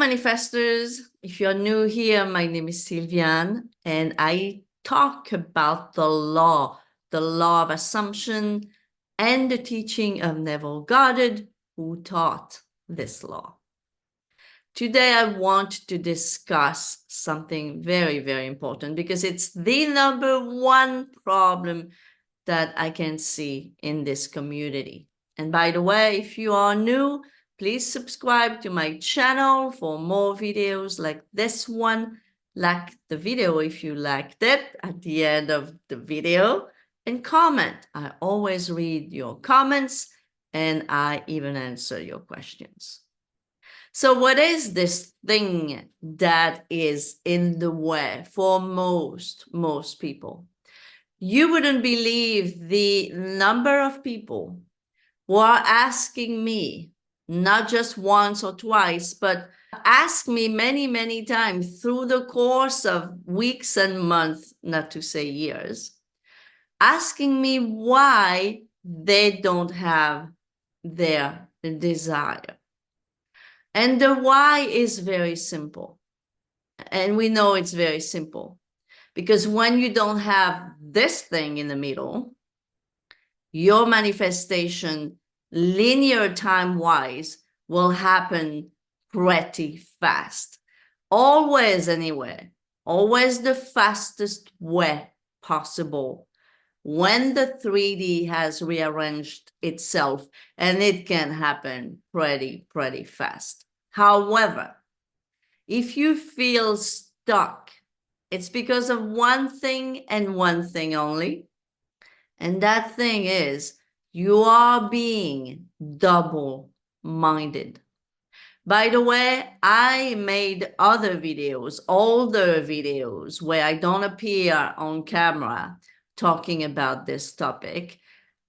manifestors. If you're new here, my name is Sylviane, and I talk about the law of assumption, and the teaching of Neville Goddard, who taught this law. Today, I want to discuss something very, very important because it's the number one problem that I can see in this community. And by the way, if you are new, please subscribe to my channel for more videos like this one. Like the video if you liked it at the end of the video, and comment. I always read your comments and I even answer your questions. So what is this thing that is in the way for most people? You wouldn't believe the number of people who are asking me, not just once or twice, but ask me many, many times through the course of weeks and months, not to say years, asking me why they don't have their desire. And the why is very simple. And we know it's very simple because when you don't have this thing in the middle, your manifestation, linear time-wise, will happen pretty fast. Always, anyway, always the fastest way possible when the 3D has rearranged itself, and it can happen pretty fast. However, if you feel stuck, it's because of one thing and one thing only. And that thing is, you are being double-minded. By the way, I made other videos, older videos, where I don't appear on camera talking about this topic.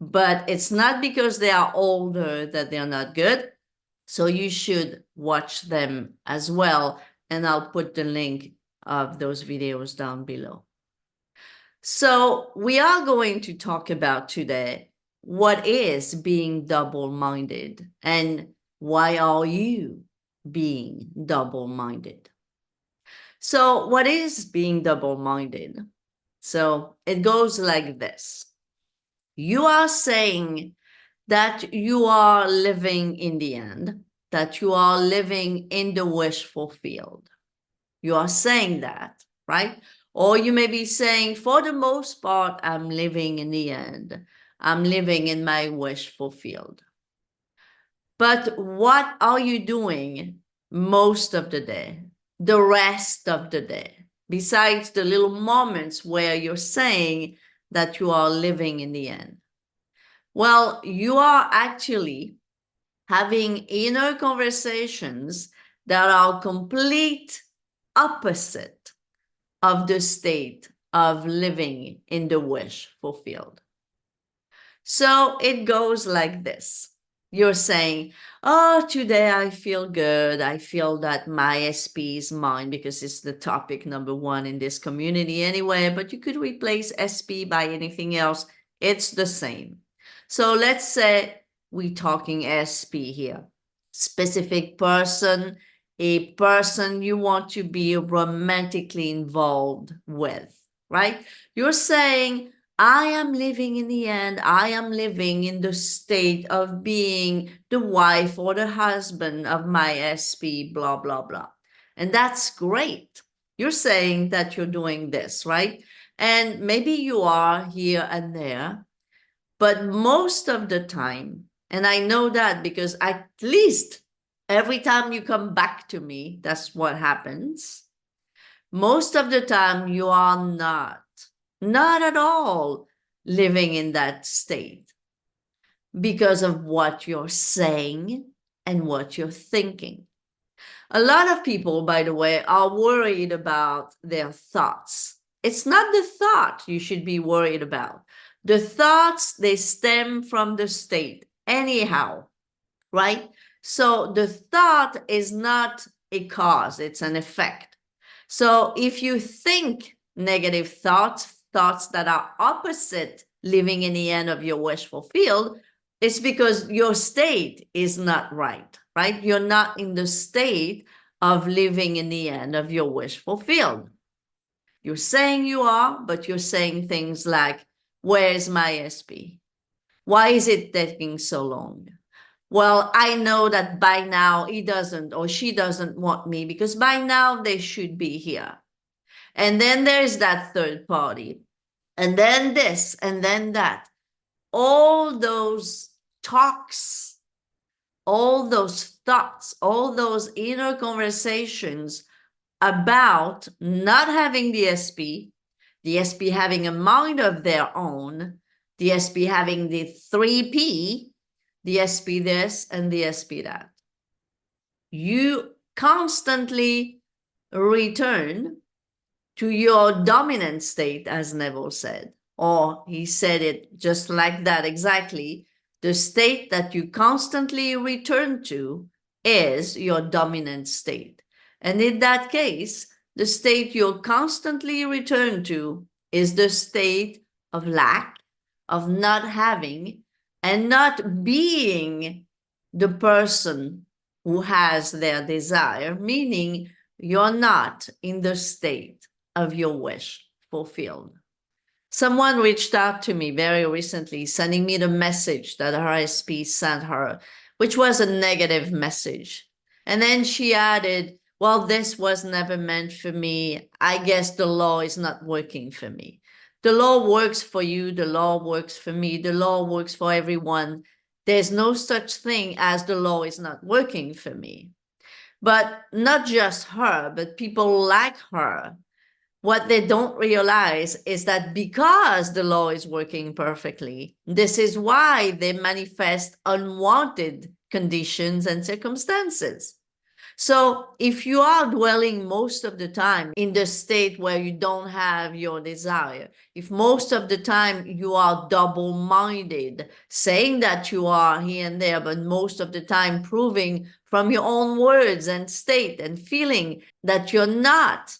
But it's not because they are older that they're not good. So you should watch them as well. And I'll put the link of those videos down below. So we are going to talk about today what is being double-minded and why are you being double-minded. So what is being double-minded? So it goes like this. You are saying that you are living in the end, that you are living in the wish fulfilled. You are saying that, right? Or you may be saying, for the most part, I'm living in the end. I'm living in my wish fulfilled. But what are you doing most of the day, the rest of the day, besides the little moments where you're saying that you are living in the end? Well, you are actually having inner conversations that are complete opposite of the state of living in the wish fulfilled. So it goes like this. You're saying, oh, today I feel good. I feel that my SP is mine, because it's the topic number one in this community anyway, but you could replace SP by anything else. It's the same. So let's say we're talking SP here. Specific person, a person you want to be romantically involved with, right? You're saying, I am living in the end, I am living in the state of being the wife or the husband of my SP, blah, blah, blah. And that's great. You're saying that you're doing this, right? And maybe you are here and there, but most of the time, and I know that because at least every time you come back to me, that's what happens. Most of the time, you are not at all living in that state because of what you're saying and what you're thinking. A lot of people, by the way, are worried about their thoughts. It's not the thought you should be worried about. The thoughts, they stem from the state anyhow, right? So the thought is not a cause, it's an effect. So if you think negative thoughts that are opposite living in the end of your wish fulfilled, it's because your state is not right, right? You're not in the state of living in the end of your wish fulfilled. You're saying you are, but you're saying things like, where's my SP? Why is it taking so long? Well, I know that by now he doesn't or she doesn't want me because by now they should be here. And then there's that third party. And then this, and then that. All those talks, all those thoughts, all those inner conversations about not having the SP having a mind of their own, the SP having the 3P, the SP this and the SP that. You constantly return to your dominant state, as Neville said, or he said it just like that exactly. The state that you constantly return to is your dominant state. And in that case, the state you'll constantly return to is the state of lack, of not having, and not being the person who has their desire, meaning you're not in the state of your wish fulfilled. Someone reached out to me very recently, sending me the message that her SP sent her, which was a negative message. And then she added, well, this was never meant for me. I guess the law is not working for me. The law works for you. The law works for me. The law works for everyone. There's no such thing as the law is not working for me. But not just her, but people like her. What they don't realize is that because the law is working perfectly, this is why they manifest unwanted conditions and circumstances. So if you are dwelling most of the time in the state where you don't have your desire, if most of the time you are double-minded, saying that you are here and there, but most of the time proving from your own words and state and feeling that you're not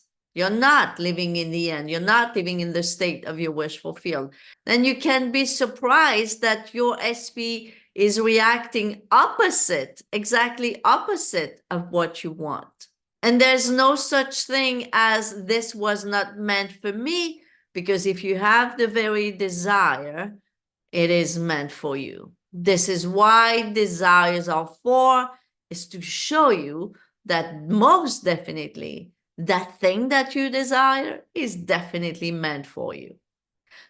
living in the end, you're not living in the state of your wish fulfilled, then you can be surprised that your SP is reacting opposite, exactly opposite of what you want. And there's no such thing as this was not meant for me, because if you have the very desire, it is meant for you. This is why desires are for, is to show you that most definitely that thing that you desire is definitely meant for you.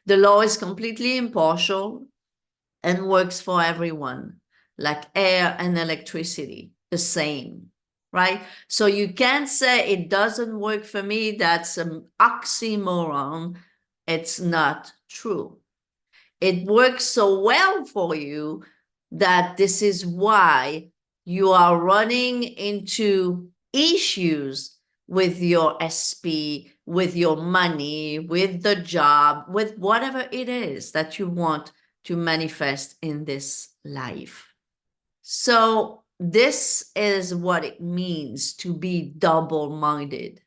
The law is completely impartial and works for everyone, like air and electricity, the same, right? So you can't say it doesn't work for me. That's an oxymoron. It's not true. It works so well for you that this is why you are running into issues with your SP, with your money, with the job, with whatever it is that you want to manifest in this life. So this is what it means to be double-minded.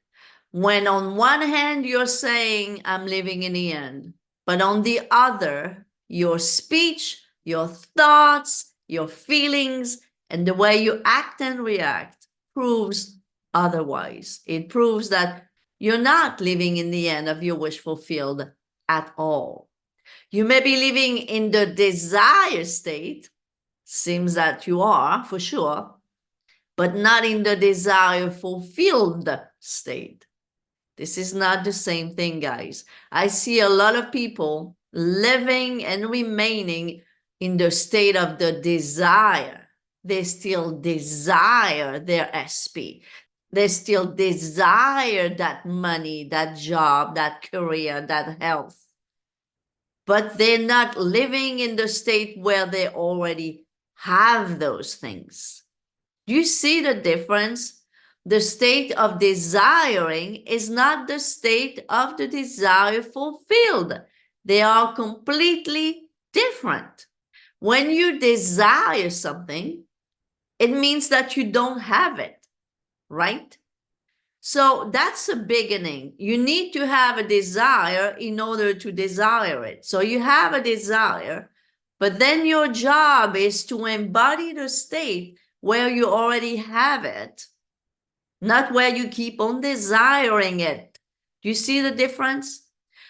When on one hand, you're saying, I'm living in the end, but on the other, your speech, your thoughts, your feelings, and the way you act and react proves otherwise. It proves that you're not living in the end of your wish fulfilled at all. You may be living in the desire state, seems that you are for sure, but not in the desire fulfilled state. This is not the same thing, guys. I see a lot of people living and remaining in the state of the desire. They still desire their SP. They still desire that money, that job, that career, that health. But they're not living in the state where they already have those things. Do you see the difference? The state of desiring is not the state of the desire fulfilled. They are completely different. When you desire something, it means that you don't have it, right? So that's a beginning. You need to have a desire in order to desire it. So you have a desire, but then your job is to embody the state where you already have it not where you keep on desiring it. Do you see the difference?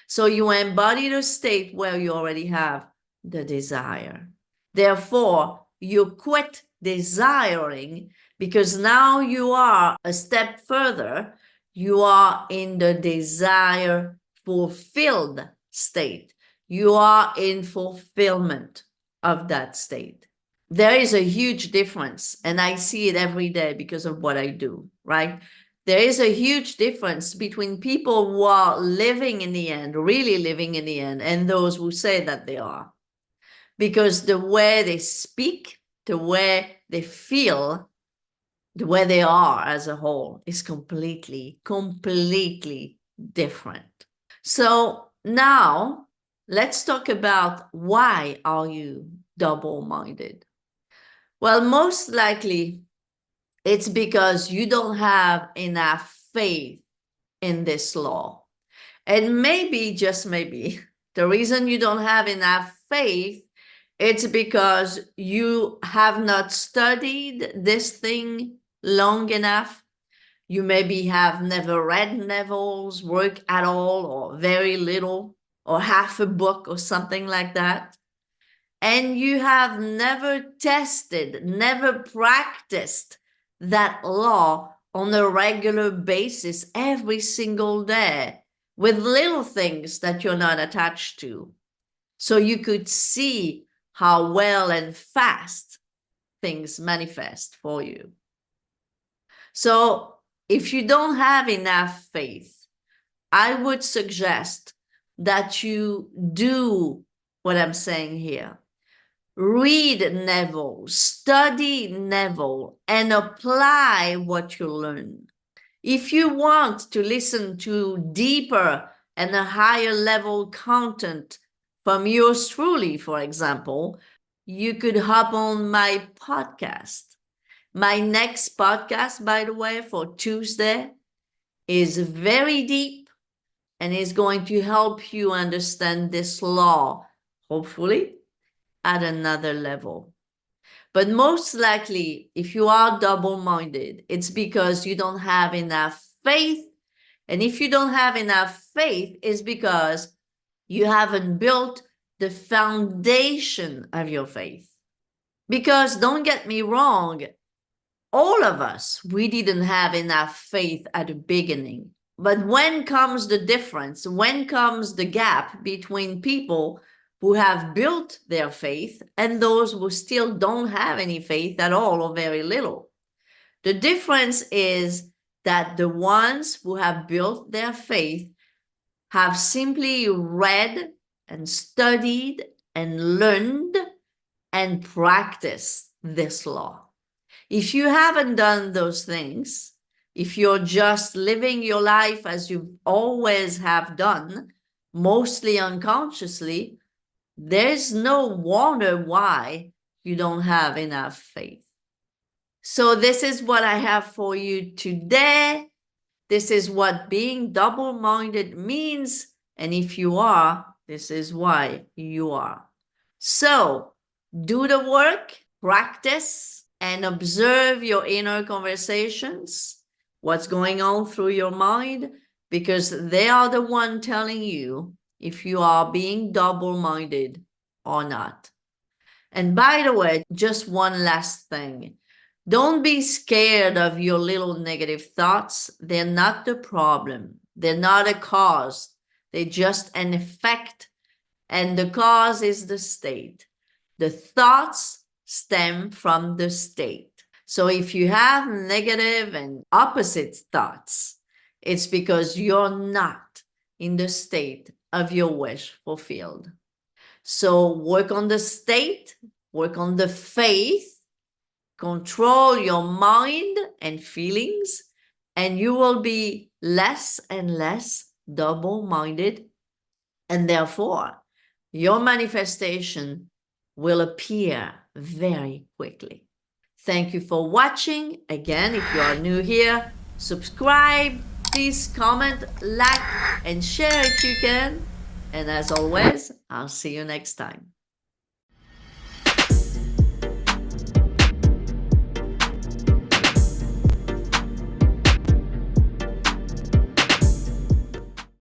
So you embody the state where you already have the desire. Therefore, you quit desiring because now you are a step further. You are in the desire fulfilled state. You are in fulfillment of that state. There is a huge difference, and I see it every day because of what I do, right? There is a huge difference between people who are living in the end, really living in the end, and those who say that they are. Because the way they speak, the way they feel, the way they are as a whole is completely different. So now let's talk about why are you double-minded? Well, most likely it's because you don't have enough faith in this law. And maybe, just maybe, the reason you don't have enough faith, it's because you have not studied this thing long enough. You maybe have never read Neville's work at all, or very little, or half a book or something like that. And you have never tested, never practiced that law on a regular basis every single day with little things that you're not attached to. So you could see how well and fast things manifest for you. So if you don't have enough faith, I would suggest that you do what I'm saying here. Read Neville, study Neville, and apply what you learn. If you want to listen to deeper and a higher level content from yours truly, for example, you could hop on my podcast. My next podcast, by the way, for Tuesday is very deep and is going to help you understand this law, hopefully, at another level. But most likely, if you are double-minded, it's because you don't have enough faith. And if you don't have enough faith, it's because you haven't built the foundation of your faith. Because don't get me wrong, all of us, we didn't have enough faith at the beginning. But when comes the difference? When comes the gap between people who have built their faith and those who still don't have any faith at all or very little? The difference is that the ones who have built their faith have simply read and studied and learned and practiced this law. If you haven't done those things, if you're just living your life as you always have done, mostly unconsciously, there's no wonder why you don't have enough faith. So this is what I have for you today. This is what being double-minded means. And if you are, this is why you are. So do the work, practice, and observe your inner conversations, what's going on through your mind, because they are the one telling you if you are being double-minded or not. And by the way, just one last thing. Don't be scared of your little negative thoughts. They're not the problem. They're not a cause. They're just an effect. And the cause is the state. The thoughts stem from the state. So if you have negative and opposite thoughts, it's because you're not in the state of your wish fulfilled. So work on the state, work on the faith, control your mind and feelings, and you will be less and less double-minded, and therefore your manifestation will appear very quickly. Thank you for watching. Again, if you are new here, subscribe, please comment, like, and share if you can. And as always, I'll see you next time.